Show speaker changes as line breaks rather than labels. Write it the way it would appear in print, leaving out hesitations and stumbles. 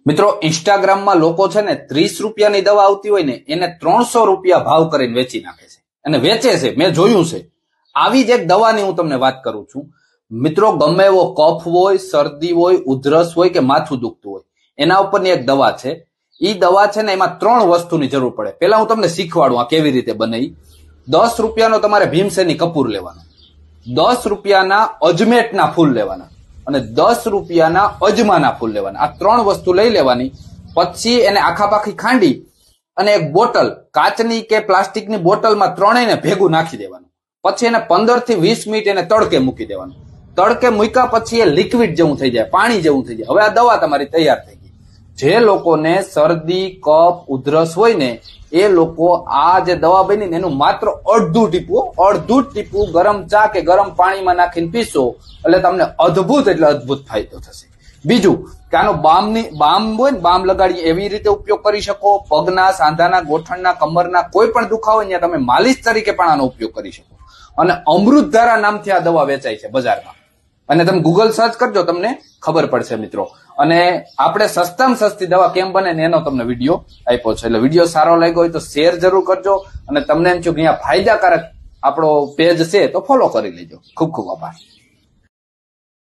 મિત્રો ઇન્સ્ટાગ્રામમાં લોકો છે ને 30 રૂપિયાની દવા આવતી હોય ને એને 300 રૂપિયા ભાવ કરીને વેચી નાખે છે અને વેચે છે. મેં જોયું છે. આવી જ એક દવાની હું તમને વાત કરું છું. મિત્રો ગમે એવો કફ હોય, શરદી હોય, ઉધરસ હોય કે માથું દુખતું હોય, એના ઉપરની એક દવા છે. ઈ દવા છે ને એમાં 3 વસ્તુની જરૂર પડે. પેલા હું તમને શીખવાડું આ કેવી રીતે બને. 10 રૂપિયાનો તમારે ભીમસેની કપૂર લેવાનો, 10 રૂપિયાના અજમેટના ફૂલ લેવાના અને 10 રૂપિયાના અજમાના ફૂલ લેવાના. આ 3 વસ્તુ લઈ લેવાની. પછી એને આખા પાખી ખાંડી અને એક બોટલ, કાચની કે પ્લાસ્ટિકની બોટલમાં ત્રણેયને ભેગું નાખી દેવાનું. પછી એને 15 થી 20 મિનિટ એને તડકે મૂકી દેવાનું. તડકે મૂક્યા પછી એ લિક્વિડ જેવું થઈ જાય, પાણી જેવું થઈ જાય. હવે આ દવા તમારી તૈયાર થઈ ગઈ. જે લોકોને શરદી, કફ, ઉધરસ હોય ને એ લોકો આ જે દવા બની ને એનું માત્ર અડધું ટીપું ગરમ ચા કે ગરમ પાણીમાં નાખીને પીશો એટલે તમને અદ્ભુત એટલે અદ્ભુત ફાયદો થશે. બીજું કે આનો બામ હોય ને, બામ લગાડી એવી રીતે ઉપયોગ કરી શકો. પગના, સાંધાના, ગોઠણના, કમરના કોઈ પણ દુખાવો ત્યાં તમે માલિશ તરીકે પણ આનો ઉપયોગ કરી શકો. અને અમૃતધારા નામથી આ દવા વેચાય છે બજારમાં. અને તમે ગૂગલ સર્ચ કરજો, તમને ખબર પડશે મિત્રો. અને આપણે સસ્તામાં સસ્તી દવા કેમ બને ને એનો તમને વિડીયો આપ્યો છે. એટલે વિડીયો સારો લાગ્યો હોય તો શેર જરૂર કરજો. અને તમને એમ છું કે અહીંયા ફાયદાકારક આપણો પેજ છે તો ફોલો કરી લેજો. ખૂબ ખૂબ આભાર.